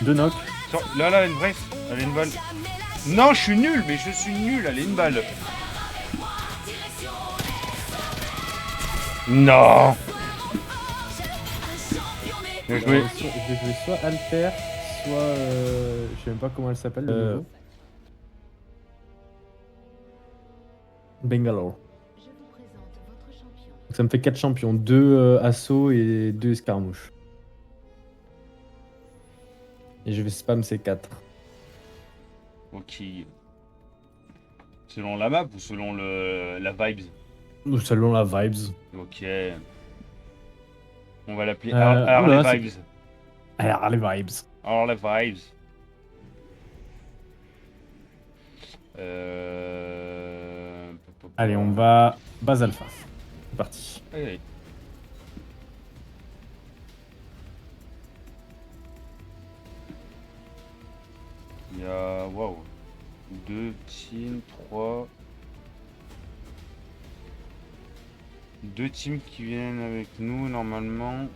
Deux knock. Là, elle a une brace. Elle a une balle. Non, je suis nul, mais je suis nul. Elle a une balle. Non. Bien joué. Je vais jouer soit Alter, soit. Je sais même pas comment elle s'appelle le niveau. Bangalore. Donc ça me fait 4 champions, 2 assauts et 2 escarmouches. Et je vais spam ces 4. Ok. Selon la map ou selon la vibes? Selon la vibes. Ok. On va l'appeler Oula, Harley Vibes. Alors, les vibes. Harley Vibes. Allez, on va base alpha. C'est parti. Allez. Il y a... Waouh. 2 teams, 3... 2 teams qui viennent avec nous normalement.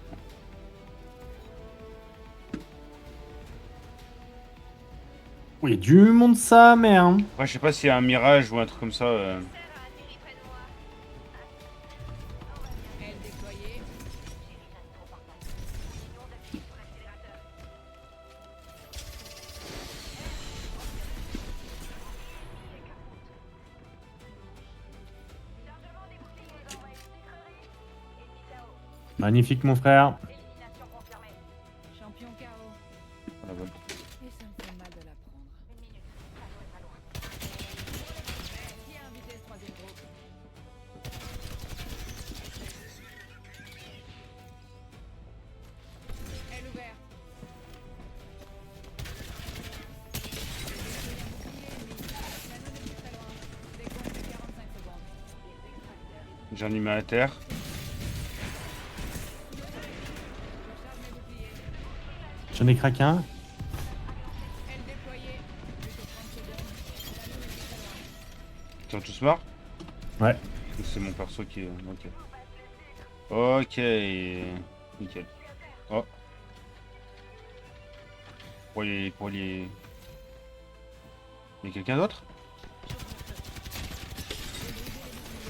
Oui, du monde ça, merde. Après, je sais pas s'il y a un mirage ou un truc comme ça. Magnifique, mon frère. Champion KO. Voilà, voilà. Et ça me fait mal de l'apprendre. Qui a invité ce troisième groupe? Elle ouverte. J'en ai mis à terre. J'en ai craqué un. Elle déployée. Plutôt 30 secondes. Ils sont tous morts? Ouais. C'est mon perso qui est... Ok. Ok. Nickel. Oh. Pour les... Il y a quelqu'un d'autre?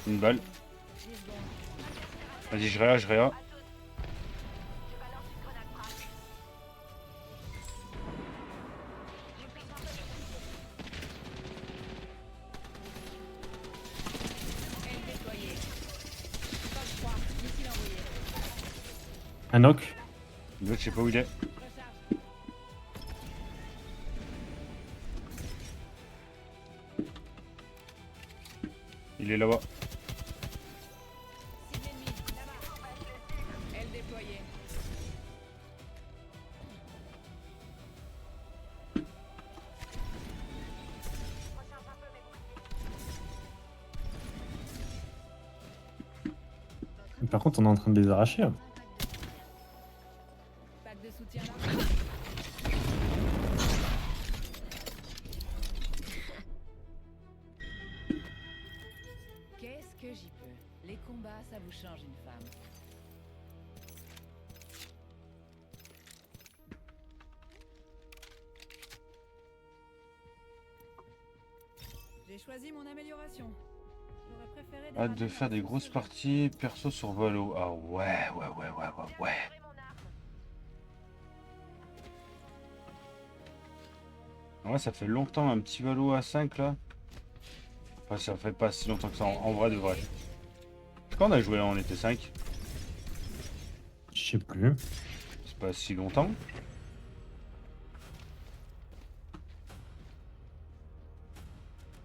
Une balle. Vas-y, je réa. Elle déployée. Top 3. Missile envoyé. Un knock. L'autre, je sais pas où il est. Recharge. Il est là-bas. Cible ennemie. Là-bas. Elle déployée. Par contre, on est en train de les arracher. Là. Pack de soutien là. Qu'est-ce que j'y peux? Les combats, ça vous change une femme. J'ai choisi mon amélioration. J'aurais préféré Hâte de faire des grosses parties perso sur Valo. Ah ouais. Ouais, ça fait longtemps un petit Valo à 5 là. Enfin, ça fait pas si longtemps que ça en vrai de vrai. Quand on a joué, on était 5. Je sais plus. C'est pas si longtemps.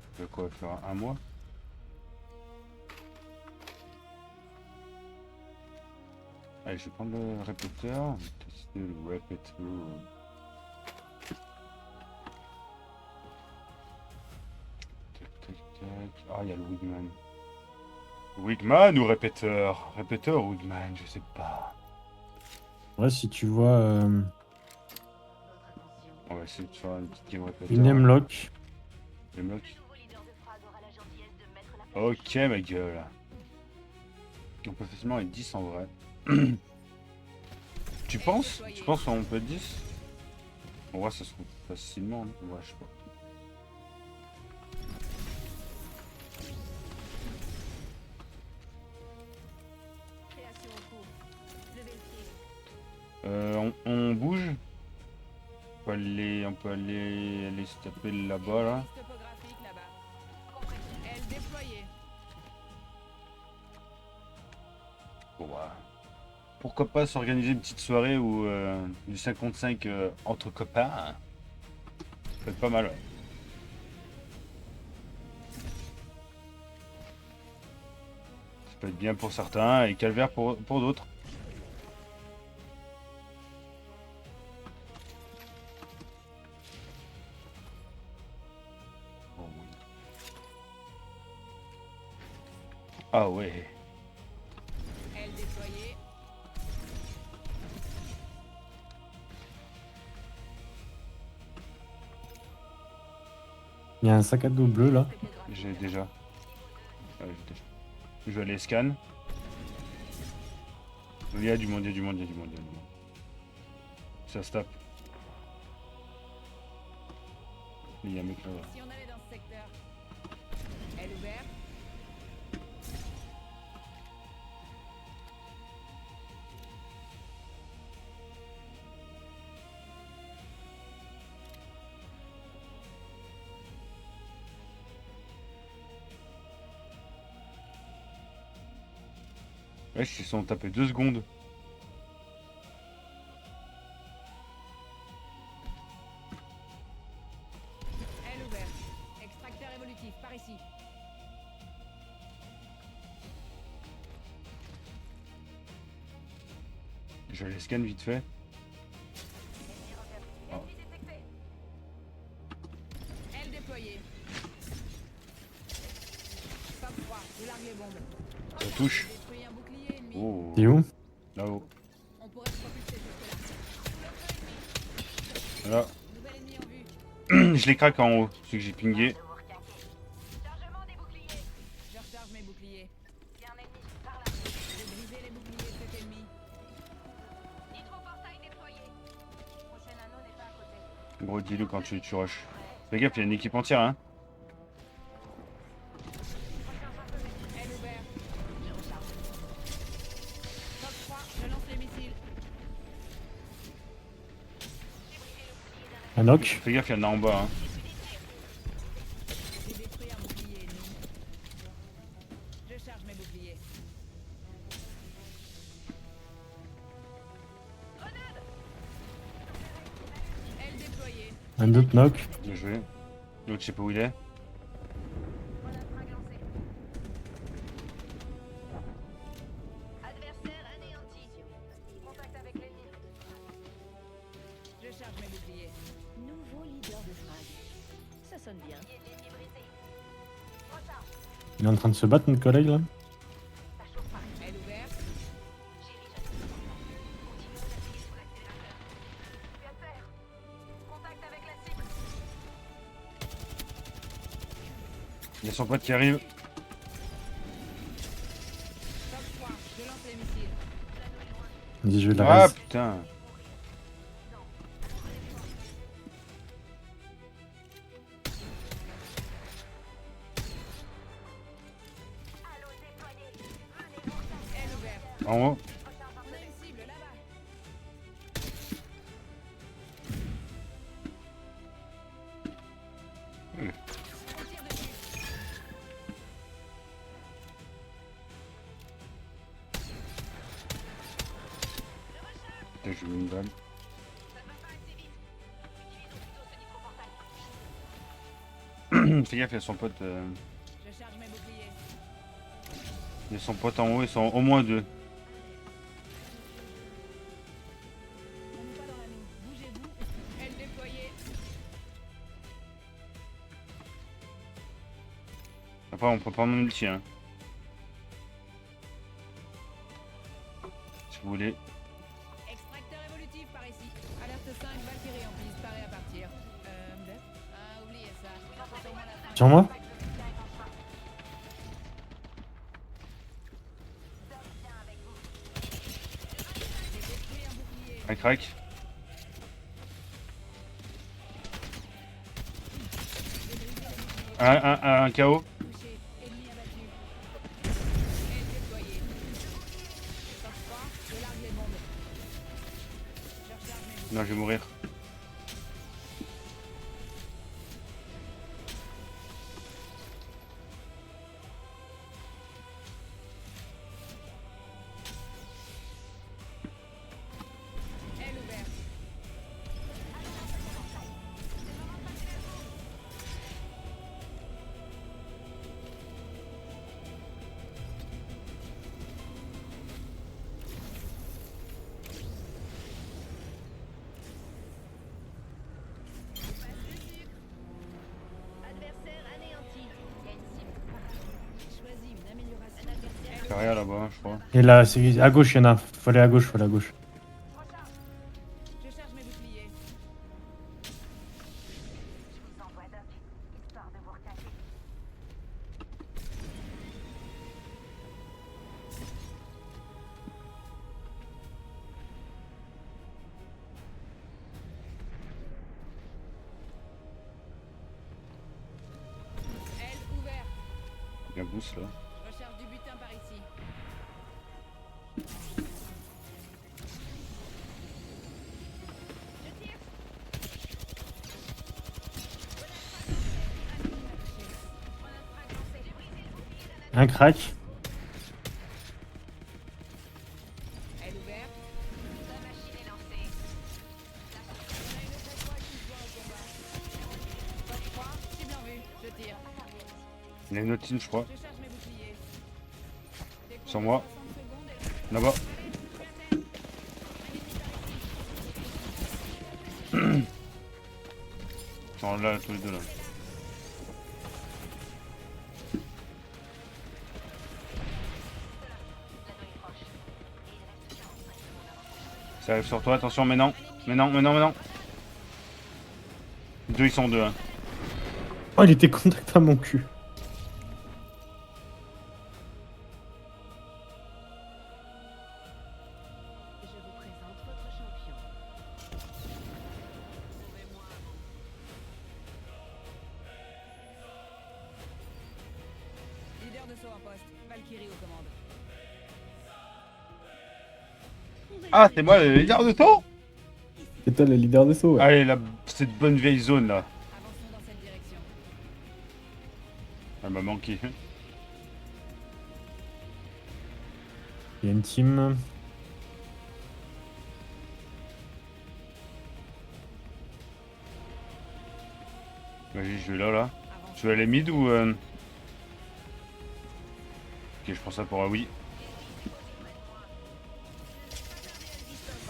Ça fait quoi, faire un mois? Allez, je vais prendre le répéteur. Tester le répéteur. Tac. Ah, il y a le Wigman. Wigman ou répéteur? Répéteur ou Wigman, je sais pas. Ouais, si tu vois On va essayer de faire une petite game répéteur. une hemlock. Hemlock. Ok, ma gueule. On peut facilement être 10 en vrai. Tu penses qu'on peut être 10? On voit ça se trouve facilement. Hein. Ouais, je sais pas. Création en cours. Levez le pied. On bouge. On peut aller se taper là-bas là. Liste topographique là-bas. Aile déployée. Bon, bah, pourquoi pas s'organiser une petite soirée où du 5 contre 5 entre copains. Hein. Ça peut être pas mal. Ouais. Ça peut être bien pour certains et calvaire pour d'autres. Oh, oui. Ah ouais. Aile déployée. Il y a un sac à dos bleu là. J'ai déjà. Ouais, j'ai déjà. Je vais aller scan. Il y a du monde, il y a du monde, il y a du monde, il y a du monde. Ça se tape. Il y a un mec là. Si on allait dans ce secteur. Aile ouverte. Ouais, ils se sont tapés 2 secondes. Aile ouverte. Extracteur évolutif, par ici. Je les scanne vite fait. Oh. Aile déployée. Top 3, je largue les bombes. Ça touche. Détruit un bouclier ennemi. Oh. T'es où? Là-haut. On pourrait se propulser jusque-là. Là. Nouvel ennemi en vue. Je les craque en haut. Celui que j'ai pingé. Chargement des boucliers. Je recharge mes boucliers. Il y a un ennemi par là. J'ai brisé les boucliers de cet ennemi. Hydroportail déployé. Prochain anneau n'est pas à côté. Gros dis-le quand tu rushes. Fais gaffe, il y a une équipe entière hein. Aile ouverte. Je recharge. Top 3, je lance les missiles. Un knock. Fais gaffe, il y en a en bas hein. J'ai détruit un bouclier ennemi. Je charge mes boucliers. Grenade. Aile déployée. Un autre knock. Bien joué. L'autre, je sais pas où il est. Grenade frag lancée. Adversaire anéanti. Contact avec l'ennemi. Je charge mes boucliers. Nouveau leader de frag. Ça sonne bien. Il est en train de se battre notre collègue là. Aile ouverte. Contact avec la cible. Il y a son pote qui arrive. Top 3, je lance les missiles. Vas-y, je vais la Ah raise. putain. Aile ouverte. En haut. On a une cible là-bas. On tire dessus. Putain, j'ai mis une balle. Ça ne va pas assez vite. Utilisons plutôt ce nitroportail. Fais gaffe, il y a son pote. Je charge mes boucliers. Il y a son pote en haut, ils sont au moins 2. On n'est pas dans la mine. Bougez-vous. Aile déployée. Après, on peut prendre mon ulti hein. Si vous voulez. Extracteur évolutif par ici. Alerte 5, Valkyrie en piste, paré à partir. Ah, oubliez ça. C'est au moins la fin. Sur moi? J'ai détruit un bouclier. Un crack. Un KO. Touché. Ennemi abattu. Et déployé. Top 3, je largue les bombes. Je recharge mes boucliers. Non, je vais mourir. Aile ouverte. Adversaire anéanti. Il y a une cible. J'ai choisi une amélioration. Un adversaire. Y'a rien là-bas, hein, je crois. Et là, c'est à gauche, il y en a. Faut aller à gauche, faut aller à gauche. Je charge mes boucliers. Je vous envoie Doc, histoire de vous recacher. Aile ouverte. Y'a un boost là. Je recharge du butin par ici. Je tire. Un crack. Aile ouverte. La machine est lancée. On a une autre fois qui se voit au combat. Top 3, cible en vue. Je tire. Il y a une autre team, je crois. Je charge mes boucliers. Découvre Sur moi. 60 secondes et... Là-bas. Allez, je suis à terre. Un ennemi par ici. Ils sont là, tous les deux là. Ça arrive sur toi, attention, mais non. Mais non, mais non, mais non. Deux, ils sont deux. Hein. Oh, il était contact à mon cul. Je vous présente votre champion. Leader de saut en poste. Valkyrie aux commandes. Ah, c'est moi le leader de saut. C'est toi le leader de saut, ouais. Allez, cette bonne vieille zone là. Avançons dans cette direction. Elle m'a manqué. Il y a une team. Vas-y, je vais là. Avançons. Tu veux aller mid ou Ok, je pense ça pour un oui.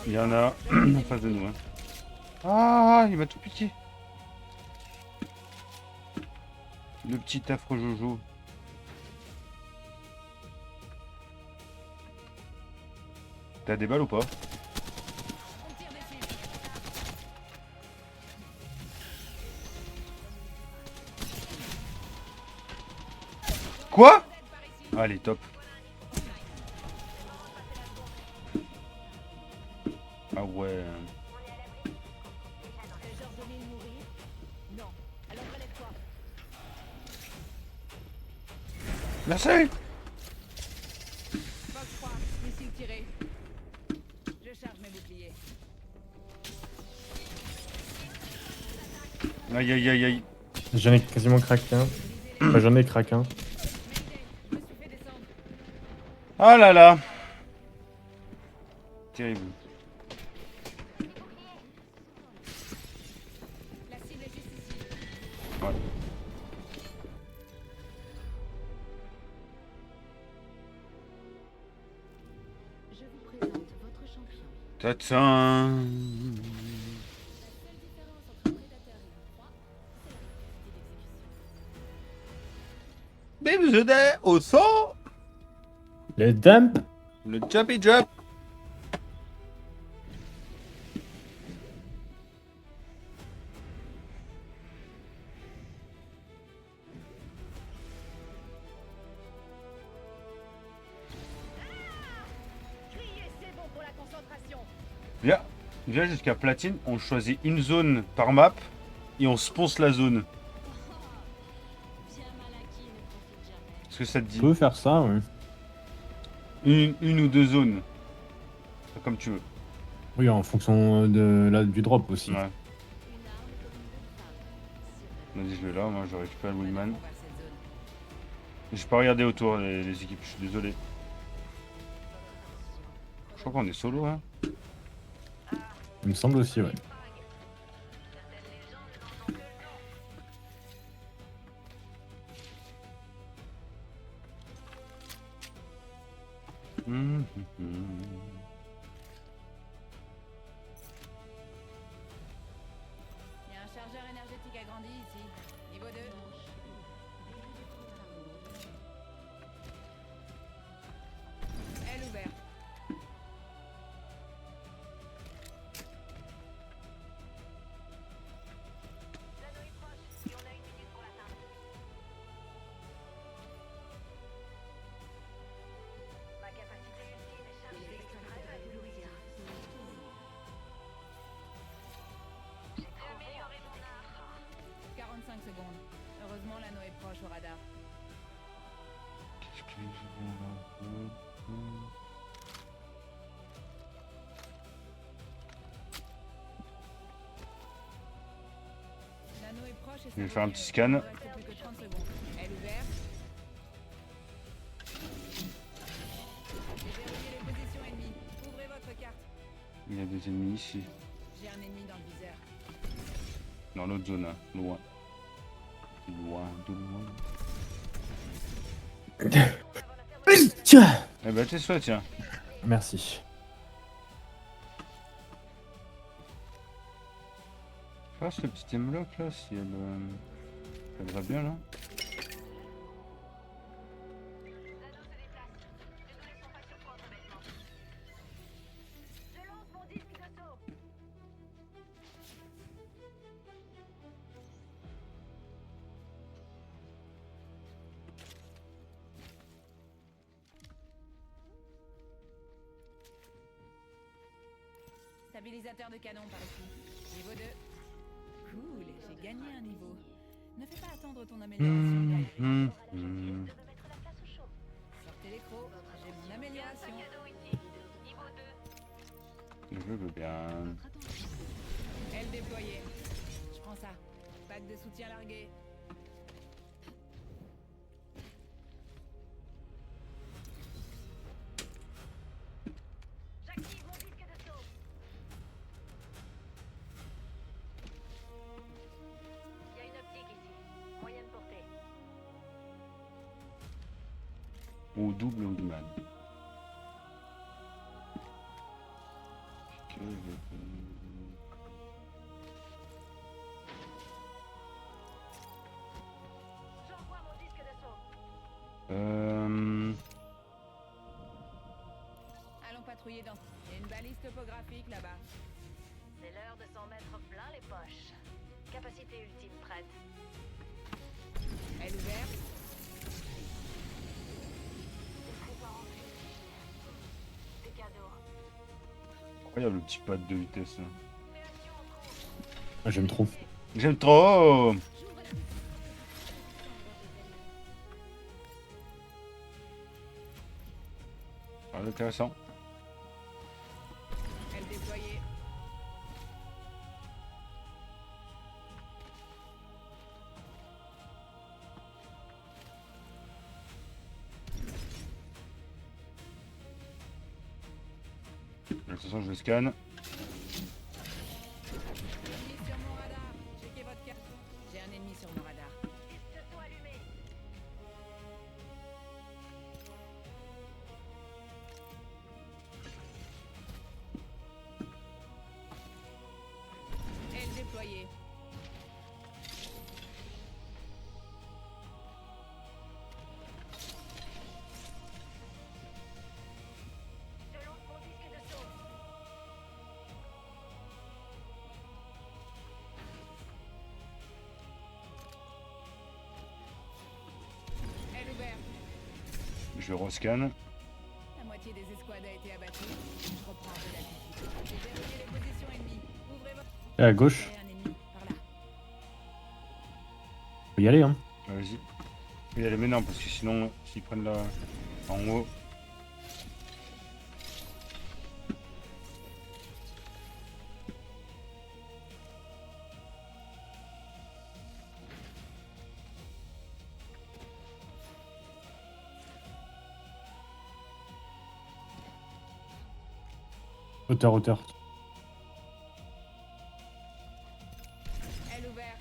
Il y en a en face de nous. Hein. Ah, il m'a tout piqué. Le petit affreux Jojo. T'as des balles ou pas? On tire dessus. Quoi? Aide par ici. Allez, top. Ah ouais. Ai-je ordonné de mourir? Non. Alors relève-toi. Merci. Fox 3, missile tiré. Je charge mes boucliers. Aïe aïe aïe aïe. J'en ai quasiment craqué un. Enfin, j'en ai craqué un. Mayday, je me suis fait descendre. Ah là là. Terrible. La cible est juste ici. Ouais. Je vous présente votre champion. Tatin. Bim, je n'ai au son. Le dump. Le jumpy jump. Criez, c'est bon pour la concentration. Viens jusqu'à platine, on choisit une zone par map et on sponce la zone. Est-ce que ça te On dit peut faire ça, ouais. une ou deux zones. Comme tu veux. Oui, en fonction du drop aussi. Ouais. Une arme comme une bonne femme. Vas-y, je vais là. Moi, je récupère le Wingman. Vers cette zone. J'ai pas regardé autour les équipes. Je suis désolé. Je crois qu'on est solo, hein. Il me semble aussi, ouais. Il y a un chargeur énergétique agrandi ici. Niveau 2. Aile ouverte. Les extincteurs de Louisia sont utilisés. 45 secondes. Heureusement, l'anneau est proche au radar. Qu'est-ce que je vais là? L'anneau est proche et Je vais ça faire un vaut petit mieux. scan. Il ne reste plus que 30 secondes. Aile ouverte. J'ai verrouillé les positions ennemies. Ouvrez votre carte. Il y a des ennemis ici. J'ai un ennemi dans le viseur. Dans l'autre zone, hein. Loin. Loin, de loin. Tiens. Eh ben, t'es soit, tiens. Merci. Ah, ce petit bloc là, si elle va bien là. Stabilisateur de canon par ici. Niveau 2. Cool, j'ai gagné un niveau. Ne fais pas attendre ton amélioration. Sortez l'écro, j'ai mon amélioration. Je veux bien. Aile déployée. Je prends ça. Pack de soutien largué. Il y a une optique ici. Moyenne portée. Au double ou du mal. Que je- J'envoie mon disque d'assaut. Allons patrouiller dans. Il y a une balise topographique là-bas. C'est l'heure de s'en mettre plein les poches. Capacité ultime prête. Aile ouverte. Des cadeaux. Incroyable le petit pad de vitesse là. Ah, j'aime trop. J'aime trop. Ah, intéressant. Aile déployée. De toute façon, je le scanne. Ennemi sur mon radar. Checkez votre carte. J'ai un ennemi sur mon radar. Disque d'assaut allumé. Aile déployée. Je lance mon disque d'assaut. Aile ouverte. Je le rescanne. La moitié des escouades a été abattue. Je reprends un peu d'altitude. J'ai verrouillé les positions ennemies. Ouvrez votre. Et à gauche. Il y a un ennemi. Par là. Faut y aller, hein. Vas-y. Il y a les mais non, parce que sinon, s'ils prennent là en haut. Hauteur, hauteur. Elle ouverte.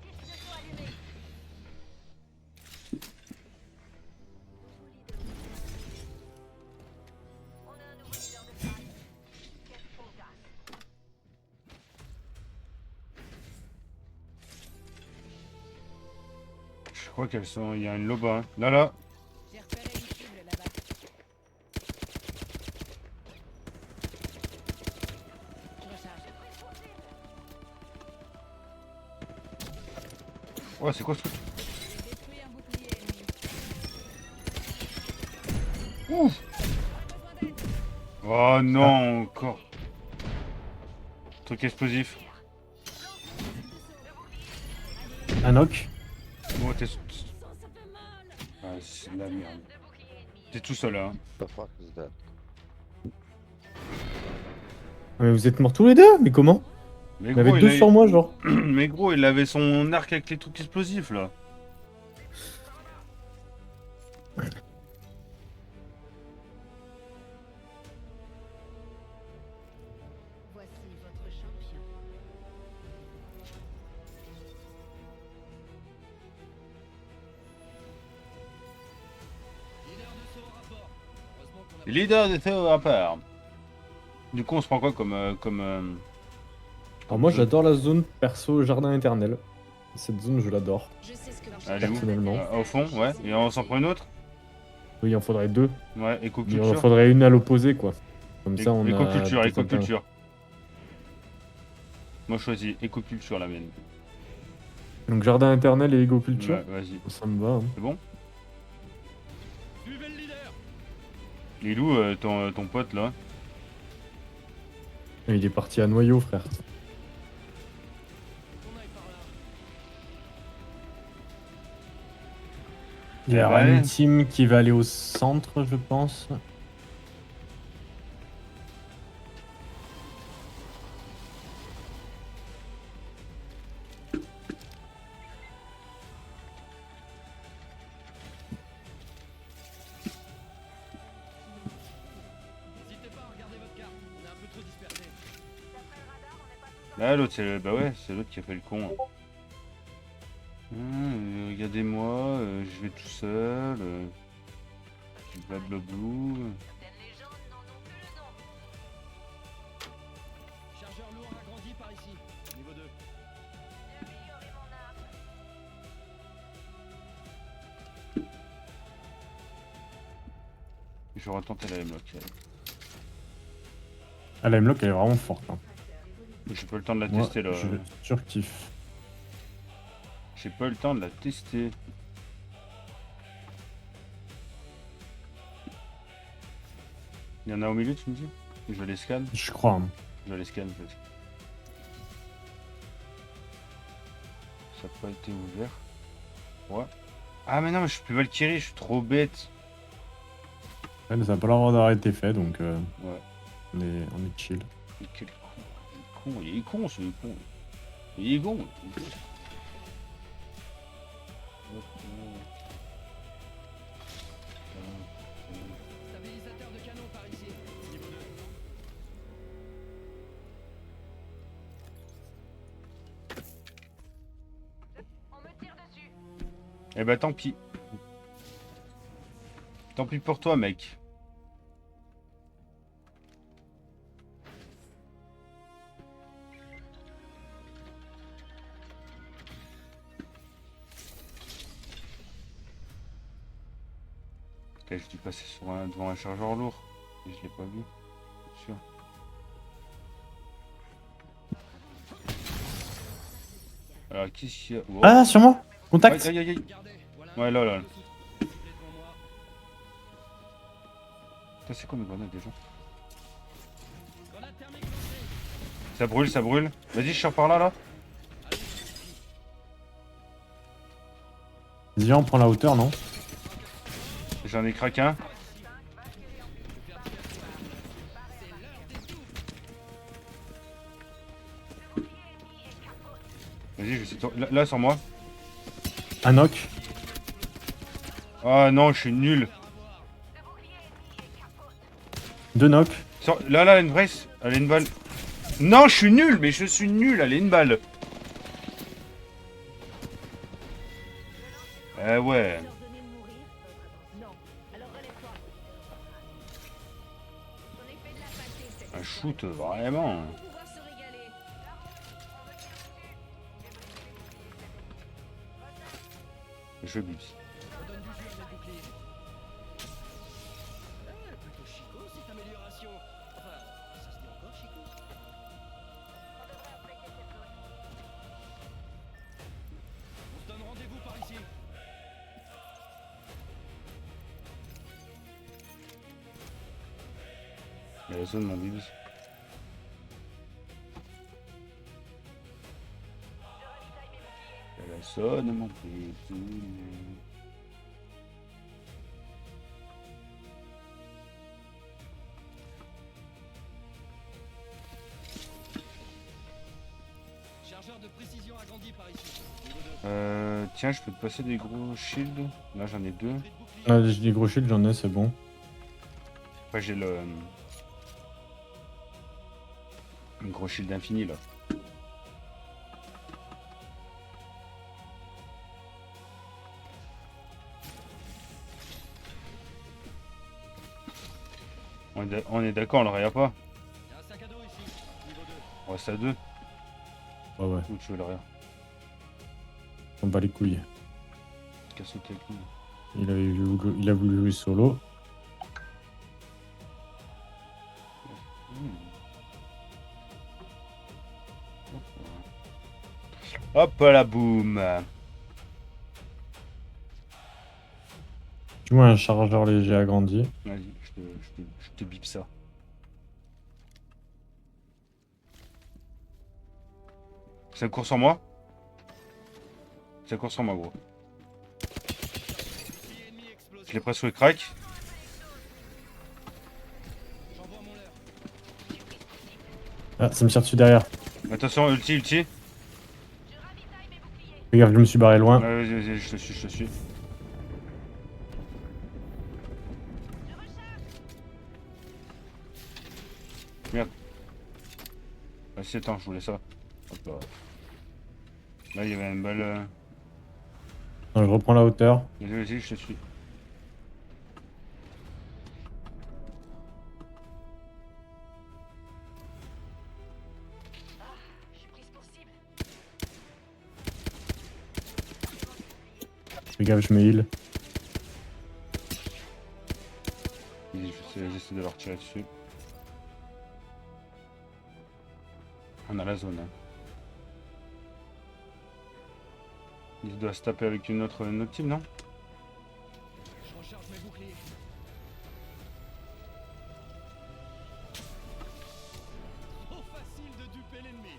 Disque de saut allumé. On a un nouveau leader de faille. Quête Fongas. Je crois qu'elles sont. Il y a une loba. Hein. Là, là. J'ai repéré une cible là-bas. Je recharge. Ouais, c'est quoi ce truc? J'ai détruit un bouclier ennemi. Ouf. Besoin d'aide. Oh non, encore. Truc explosif. Un knock. Bon, t'es. Ça fait mal. Ah, c'est de la merde. T'es tout seul là. Hein. The fuck is that? Mais vous êtes morts tous les deux? Mais comment? Mais Il y en avait il deux a- sur moi, genre. Mais gros, il avait son arc avec les trucs explosifs là. Voici votre champion. Leader de Théo à part. Du coup, on se prend quoi comme Alors moi jeu j'adore la zone perso jardin éternel. Cette zone je l'adore. Je sais ce que vous Elle est où personnellement. Au fond, ouais. Et on s'en prend une autre. Oui, il en faudrait deux. Ouais, Mais il en éco-culture. faudrait une à l'opposé quoi. Comme ça on a... Éco-culture, peut-être un- éco-culture. Moi, je choisis éco-culture la mienne. Donc jardin éternel et égoculture. Ouais, vas-y. Ça me va. Hein. C'est bon Il est où ton pote là? Et il est parti à noyau frère. Il y a Ouais. un ultime qui va aller au centre je pense. Là, l'autre, c'est bah ouais, c'est l'autre qui a fait le con. Regardez-moi, je vais tout seul. Blablablou. Certaines légendes n'en ont plus le nom. Chargeur lourd agrandi par ici. Niveau 2. Améliorer mon arme. Je retenter la M-Lock. Ah la M-Lock elle est vraiment forte. Hein. J'ai pas le temps de la Moi, tester là. je surkiffe. J'ai pas le temps de la tester. Il y en a au milieu, tu me dis? Je les scanne. Je crois. Hein. Je les scanne. Ça n'a pas été ouvert. Ouais. Ah mais non, mais je suis plus Valkyrie, je suis trop bête. Ouais, mais ça n'a pas l'air d'avoir été fait donc Ouais. on est chill. Mais quel con. Il est con, ce con. Il est con. Stabilisateur de canon par ici. Niveau 2. On me tire dessus. Eh bah tant pis. Tant pis pour toi, mec. Ok, je suis passé sur devant un chargeur lourd. Et je l'ai pas vu. C'est sûr. Alors, qu'est-ce qu'il y a? Oh. Ah sur moi. Contact. Aïe, aïe, aïe. Regardez, voilà. Ouais, là, là. S'il vous plaît, devant moi. Putain, c'est quoi mes grenades déjà? Grenade thermique lancée. Ça brûle, ça brûle. Vas-y, je sors par là, là. Viens, on prend la hauteur, non? J'en ai craqué un. Vas-y, je suis là, là, sur moi. Un knock. Ah non, je suis nul. 2 knock. Là, là, une brace. Allez, une balle. Non, je suis nul, mais je suis nul. Allez, une balle. Eh ouais. Leur donner de mourir? Non. Alors relève-toi. J'en ai fait de la pâtée, cette Un shoot, vraiment. pour pouvoir se régaler. Je bute. Redonne du jus à mes boucliers. Plutôt chico cette amélioration. Enfin, ça se dit encore chico. On se donne rendez-vous par ici. Il y a la zone, mon bibs. Il y a la zone, mon bibs. Chargeur de précision agrandi par ici. Niveau 2. Tiens, je peux te passer des gros shields. Là, j'en ai 2. Pris de bouclier. J'ai des gros shields, j'en ai, c'est bon. Après, j'ai le. Un gros shield infini, là. On est d'accord, on le regarde pas. Il y a un sac à dos ici. Niveau 2. On reste à 2. Ouais, ouais. Ou tu veux le regarder? On bat les couilles. Casse le tête. Il a voulu jouer solo. Hop là, boum. Tu vois un chargeur léger agrandi. Vas-y, je te bip ça. Ça court sur moi? Ça court sur moi, gros. Bouclier ennemi explosé. Je l'ai presque crack. J'envoie mon leurre. Ah, ça me tire dessus derrière. Attention, ulti. Fais gaffe, je me suis barré loin. Ouais, vas-y, je te suis. Merde. Ah si, attends, je voulais ça. Hop là. Là, il y avait une balle. Non, je reprends la hauteur. Vas-y, je te suis. Je suis prise pour cible. Fais gaffe, je me heal. Vas-y, j'essaie de leur tirer dessus. On a la zone. Hein. Il doit se taper avec une autre team, non? Je recharge mes boucliers. Trop facile de duper l'ennemi.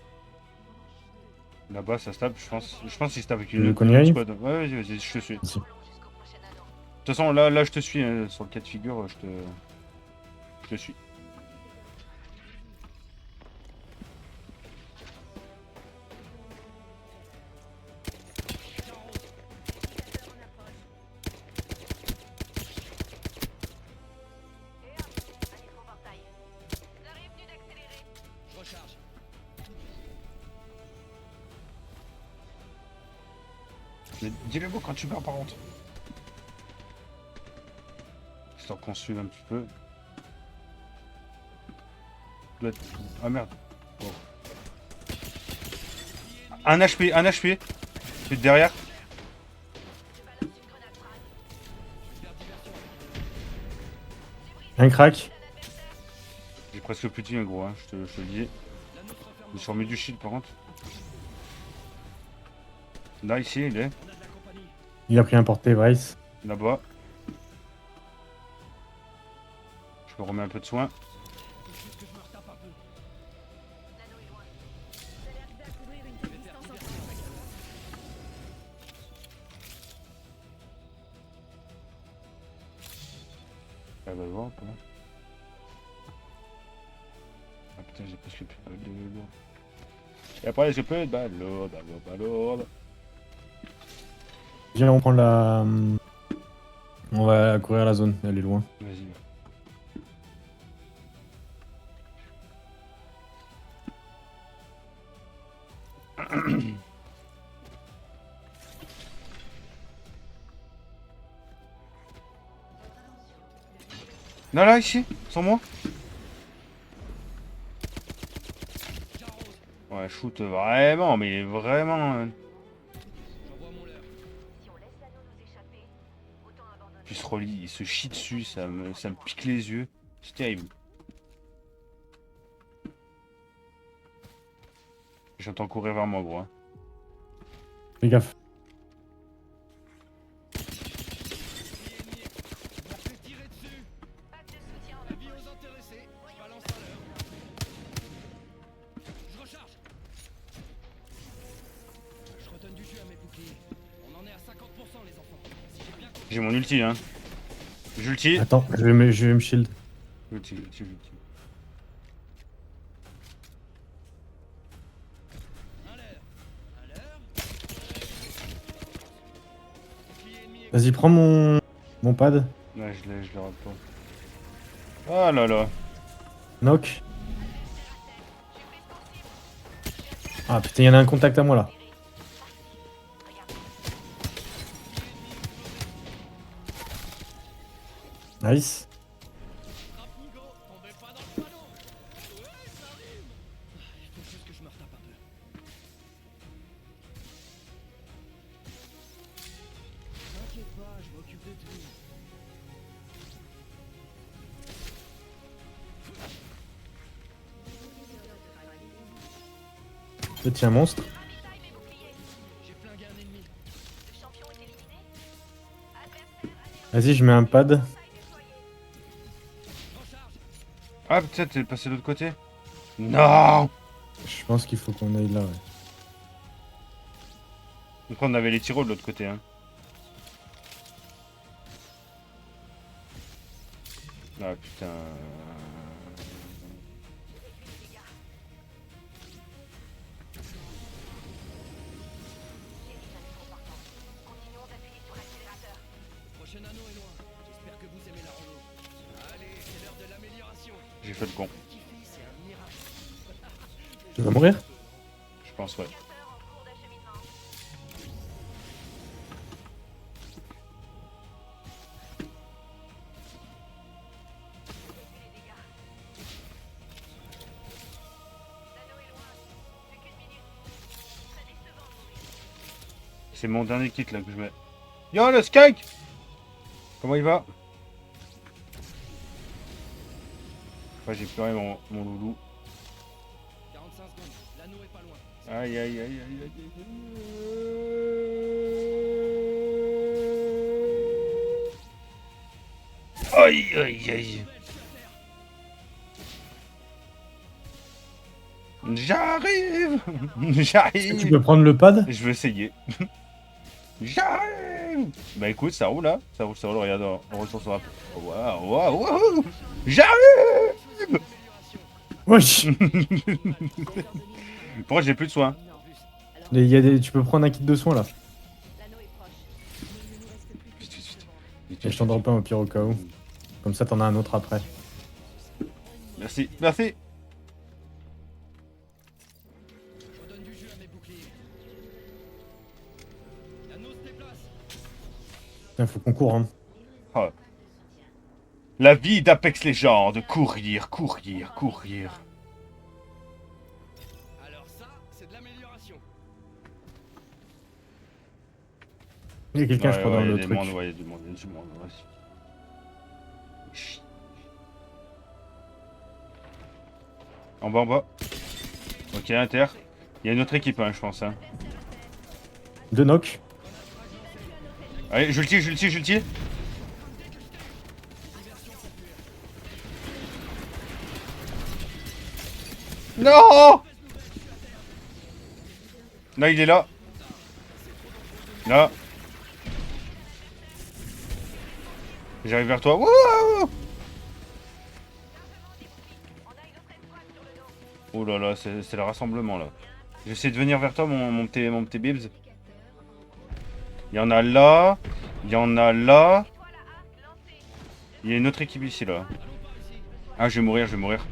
Là-bas, ça se tape, je pense. Je pense qu'il se tape avec Tu veux une qu'on y aille? squad. Ouais, vas-y, je te suis. De Ici. Jusqu'au prochain anneau. toute façon, là, je te suis. Hein, sur le cas de figure, je te suis. Et hop, un micro-portail. J'arrive venu d'accélérer. Je recharge. Mais dis-le moi quand tu pars, par contre. Histoire qu'on suive un petit peu. Doit être... Ah merde. Oh. Un HP. Je suis derrière. Je balance une grenade frag. Je vais faire diversion avec Un crack. J'ai presque plus de vie, gros, hein, je te le dis. la nôtre ferme. Je suis remis du shield par contre. Là, ici, il est. On a de la compagnie. Il a pris un porté, Bryce. Là-bas. Je me remets un peu de soin. Faut juste que je me retape un peu. L'anneau est loin. Elle va le voir ou pas? Ah putain, j'ai presque plus de balles de lourd. Et après, j'ai plus de balles lourdes, balles lourdes. Viens, on prend la. On va courir la zone, elle est loin. Vas-y. Non, là, ici, sans moi. Ouais, shoot vraiment, mais vraiment. J'envoie mon leurre. Si on laisse l'anneau nous échapper, autant abandonner. Puis il se relie, il se chie dessus, ça me pique les yeux. C'est terrible. J'entends courir vers moi, gros. Hein. Fais gaffe. On m'a fait tirer dessus. Pas de soutien en Avis aux intéressés. Je balance un leurre. Je recharge. Je redonne du jus à mes boucliers. On en est à 50% les enfants. Si j'ai bien compris. J'ai mon ulti, hein. J'ulti. Attends, je vais me shield. Ulti. Un leurre. Un leurre. Bouclier ennemi est Vas-y, prends mon pad. Ouais, je le rate pas. Oh là là. Knock. Ah putain, y'en a un contact à moi là. Nice. Rapigo, tombez pas dans le panneau. Ouais, ça rime. Il faut juste que je me retape un peu. T'inquiète pas, je m'occupe de tout. Petit un monstre. J'ai flingué un ennemi. Le champion est éliminé. Vas-y, je mets un pad. Recharge. Ah putain, t'es passé de l'autre côté? Non. Je pense qu'il faut qu'on aille là, ouais. Donc on avait les tiros de l'autre côté, hein. Ah putain. Continuons d'appuyer sur l'accélérateur. Le prochain anneau est loin. J'espère que vous aimez la rando. Allez, c'est l'heure de l'amélioration. J'ai fait le con. Kiffer, c'est un miracle. Tu vas mourir? Je pense, ouais. Capteur en cours d'acheminement. Réduis les dégâts. L'anneau est loin. Plus qu'une minute. Très décevant, Maurice. C'est mon dernier kit là que je mets. Yo le skunk! Comment il va? Ouais, j'ai pleuré mon loulou. 45 secondes. L'anneau est pas loin. Aïe aïe aïe aïe aïe aïe. Aïe aïe aïe. J'arrive. Tu J'arrive. peux prendre le pad? Je vais essayer. J'arrive. Bah écoute, ça roule là. Ça roule, regarde, on retourne sur la... Waouh, waouh, waouh. J'arrive. Wesh! Pourquoi j'ai plus de soins? Tu peux prendre un kit de soins là. L'anneau est proche. Mais il ne nous reste plus que Vite, vite, vite. Vite, Et vite, je t'en vite. drop un au pire au cas où. Comme ça, t'en as un autre après. Merci, merci. Je redonne du jus à mes boucliers. L'anneau se déplace. Putain, faut qu'on court, hein. Oh. La vie d'Apex Legends, courir, courir, courir. Alors ça, c'est de l'amélioration. Il y a quelqu'un, je crois, dans il y a le des truc. mondes, ouais, il y a du monde, il y a du monde, vas-y. Chut. En bas, en bas. Ok, inter. Il y a une autre équipe, hein, je pense. Hein. Deux knock. Allez, je le tire, je le tire, je le tire. Non! Là, il est là. Là. J'arrive vers toi. Wouhou! Oh là là, c'est le rassemblement là. J'essaie de venir vers toi, mon petit Bibs. Il y en a là. Il y en a là. Il y a une autre équipe ici là. Ah, je vais mourir, je vais mourir.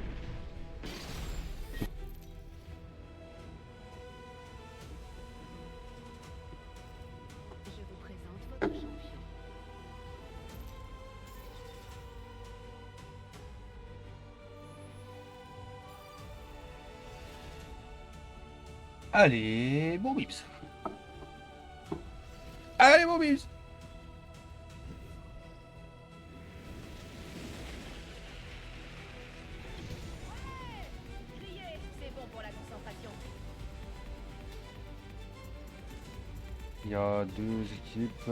Je vous présente votre champion. Allez, bon Bibs. Allez, bon Bibs. Criez, c'est bon pour la concentration. Il y a deux équipes.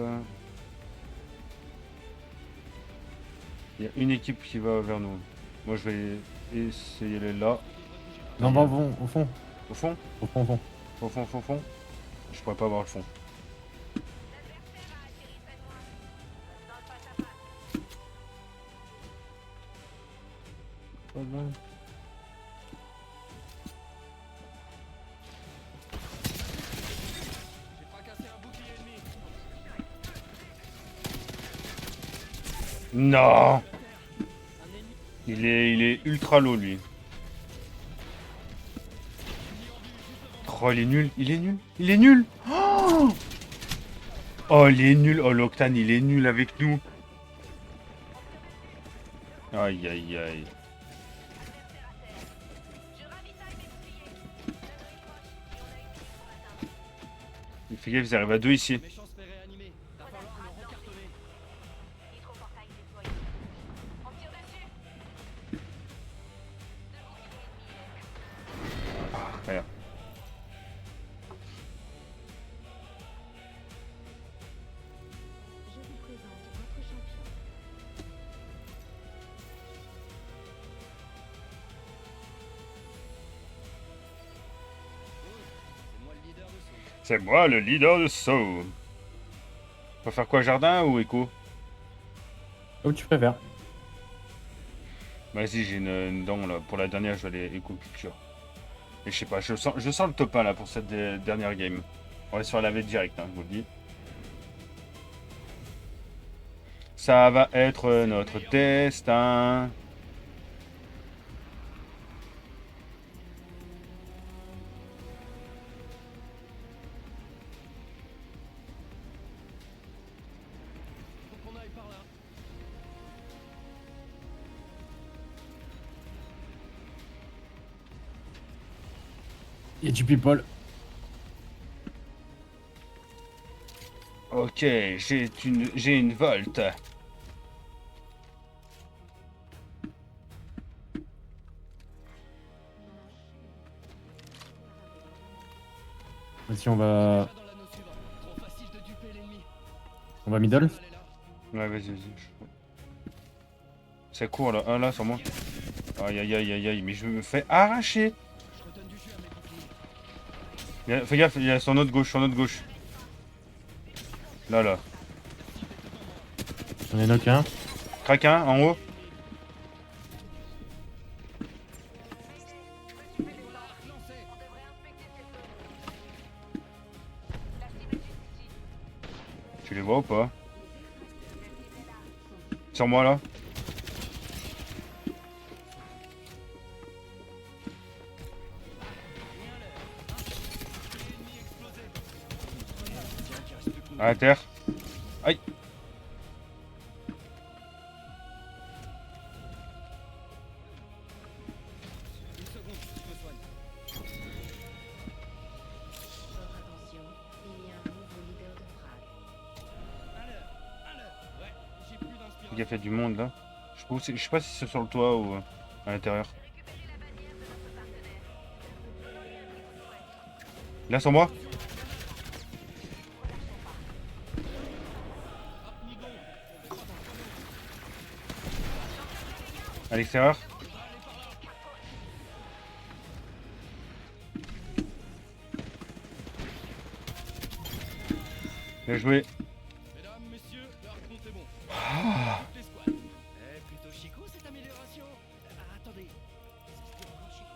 Il y a une équipe qui va vers nous. Moi, je vais essayer d'aller là. Non, bah, au fond. Au fond? Au fond, au fond. Au fond, au fond. Je pourrais pas voir le fond. L'adversaire a atterri près de moi. Dans le face à face. Pas mal. J'ai fracassé un bouclier ennemi. Non! Un ennemi. Il est ultra low, lui. Oh, il est nul. Il est nul. Il est nul! Oh, oh, il est nul. Oh, l'Octane, il est nul avec nous. Aïe, aïe, aïe. Je ravitaille mes boucliers. L'anneau est proche et on a une cible pour atteindre. Fais gaffe, ils arrivent à deux ici. Méchant se fait réanimer. Va falloir le recartonner. Hydroportail déployé. On tire dessus. Deux boucliers ennemis. Regarde. Je vous présente votre champion. C'est moi le leader de saut. C'est moi le leader de saut. On va faire quoi, jardin ou écho? Comme tu préfères. Vas-y, j'ai une dent là. Pour la dernière, je vais aller éco culture. Et je sais pas, je sens le top 1 là pour cette dernière game. On va se faire laver direct, hein, je vous le dis. Ça va être notre destin. Faut qu'on aille par là. Il y a du people. Ok, j'ai une volte. Vas-y, on va. Déjà dans l'anneau suivant. Trop facile de duper l'ennemi. On va middle. Elle est là. Ouais, vas-y. C'est court là, un là sur moi. Aïe aïe aïe aïe aïe, mais je me fais arracher. Je redonne du jus à mes boucliers. Fais gaffe, il y a sur notre gauche, Là. On est knock un. Crac un, en haut. Arc lancé. On devrait inspecter cette zone. La cible est juste ici. Tu les vois ou pas? La cible est là. Sur moi là. Ennemi explosé. Tiens, qui reste plus que nous. À terre. Aïe. Une seconde, je me soigne. Votre attention, il y a un nouveau leader de frag. À l'heure. Ouais, j'ai plus d'inspiration. Il y a du monde là. Je sais pas si c'est sur le toit ou à l'intérieur. Récupérez la bannière de notre partenaire. Donnons-lui un petit coup de fouet. Là sur moi. À l'extérieur. Bien joué. Mesdames, messieurs, leur compte est bon. Ah. Toutes les squads. Plutôt chico cette amélioration. Ah, attendez. Ça se dit encore chico?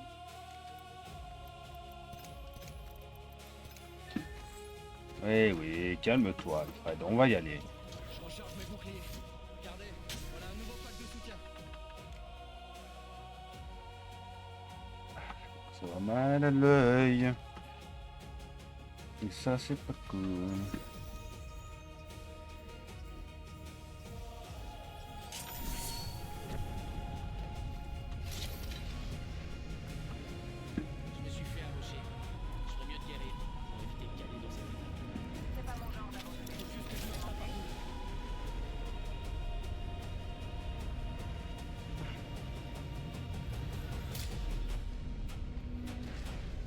Oui, oui, calme-toi, Alfred, on va y aller. Je recharge mes boucliers. Regardez, voilà un nouveau pack de soutien. Ça va mal à l'œil. Et ça, c'est pas cool. Je me suis fait embaucher. Je ferais mieux de guérir pour éviter de caler dans cette état. C'est pas mon genre d'abord. Faut juste que je me rattrape un peu.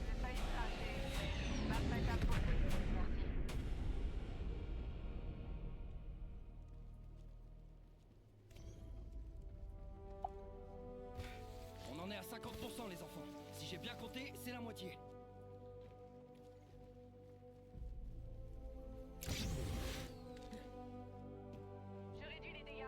J'ai failli cracher. Pas prête à poser. Merci. On en est à 50% les enfants. Si j'ai bien compté, c'est la moitié. Je réduis les dégâts.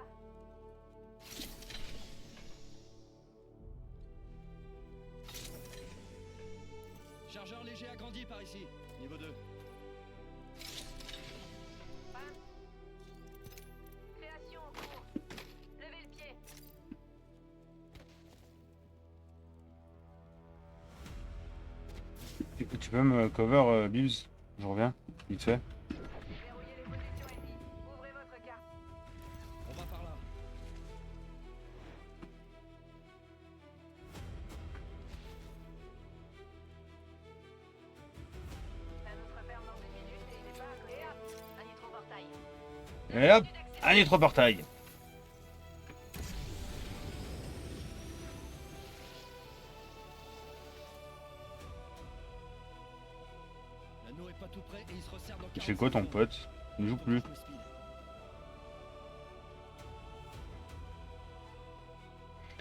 Chargeur léger agrandi par ici. Niveau 2. Création en cours. Levez le pied. Tu peux me cover, Bibs? Je reviens, vite fait. Verrouillez les positions ennemies. Ouvrez votre carte. On va par là. Ça nous se referme dans une minute et il n'est pas à côté. Un nitro-portail. Et hop, un nitro-portail. L'anneau est pas tout prêt et il se resserre dans 40 C'est quoi ton secondes. pote? Il joue plus. Faut jouer speed.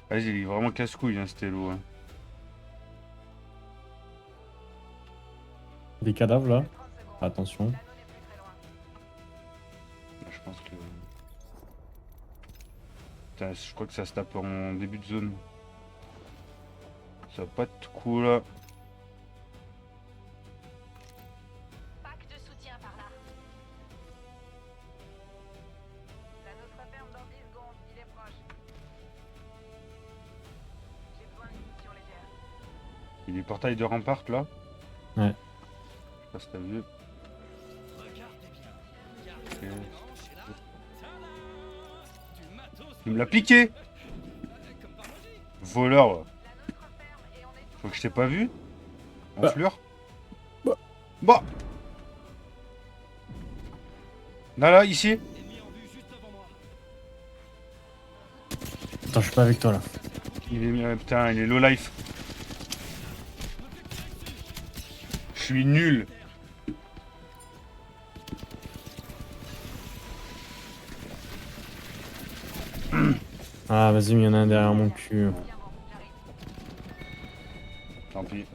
Vas-y, il est vraiment casse-couille, hein, Stello. Hein. Des cadavres là. 30 secondes. Attention. L'anneau n'est plus très loin. Je pense que... Putain, je crois que ça se tape en début de zone. Ça va pas être cool. Pack de soutien par là. L'anneau se referme dans 10 secondes. Il est proche. J'ai besoin de munitions légères. Il y a des portails de rempart là. Ouais. Je sais pas si t'as vu. Regardez bien. Garde Ok. les manches et là. Tada. Du matos. Il me l'a piqué! Comme par magie. Voleur! L'anneau se referme et on est Faut que je t'ai pas vu? En Bah. fleur? Bah. Bah! Là, ici! Ennemi en vue juste devant moi. Attends, je suis pas avec toi là. Il est, putain, il est low life. Je suis nul. Ah, vas-y, mais il y en a un derrière mon cul. bien bon. J'arrive. Tant pis.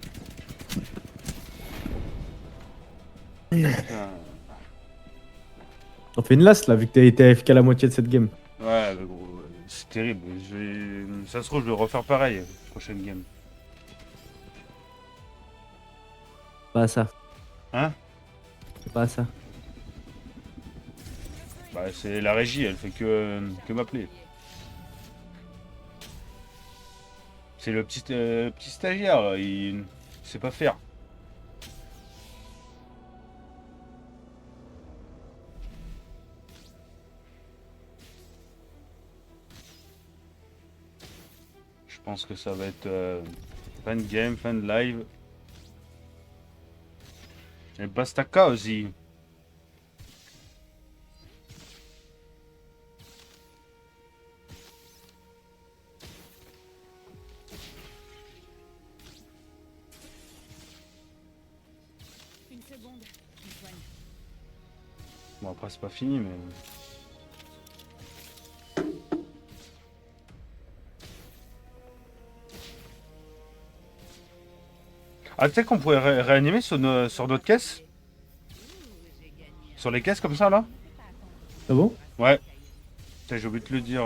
Putain. On fait une last là, vu que t'as été AFK la moitié de cette game. Ouais, mais gros, c'est terrible. Ça se trouve, je vais refaire pareil, prochaine game. Pas ça. Hein? C'est pas ça. Bah, c'est la régie, elle fait que m'appeler. C'est le petit stagiaire, là, il sait pas faire. Je pense que ça va être fin de game, fin de live. Et basta cosy. Une seconde. Je me soigne. Bon, après, c'est pas fini, mais. Ah, tu sais qu'on pourrait réanimer sur notre caisse? Sur les caisses comme ça, là? Ah bon? Ouais. Putain, j'ai oublié de te le dire.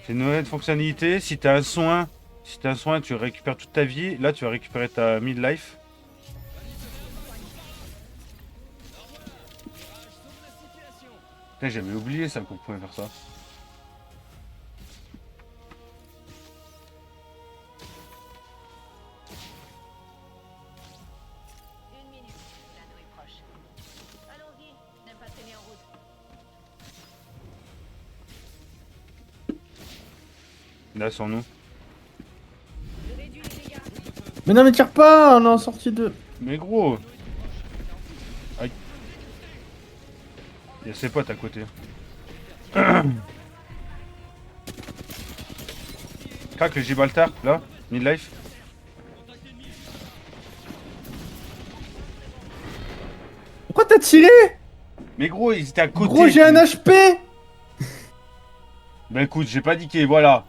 C'est une nouvelle fonctionnalité. Si t'as un soin, tu récupères toute ta vie. Là, tu vas récupérer ta midlife. Putain, j'avais oublié ça qu'on pouvait faire ça. Une minute. L'anneau est proche. Allons-y. N'aime pas traîner en route. Là, sur nous. Je réduis les dégâts. Mais non, mais tire pas, on est en sortie de. Mais gros. Aïe. Il y a ses potes à côté. Crac le Gibraltar, là, midlife. Pourquoi t'as tiré? Mais gros, ils étaient à côté. Gros, j'ai un HP! Bah écoute, j'ai paniqué, voilà.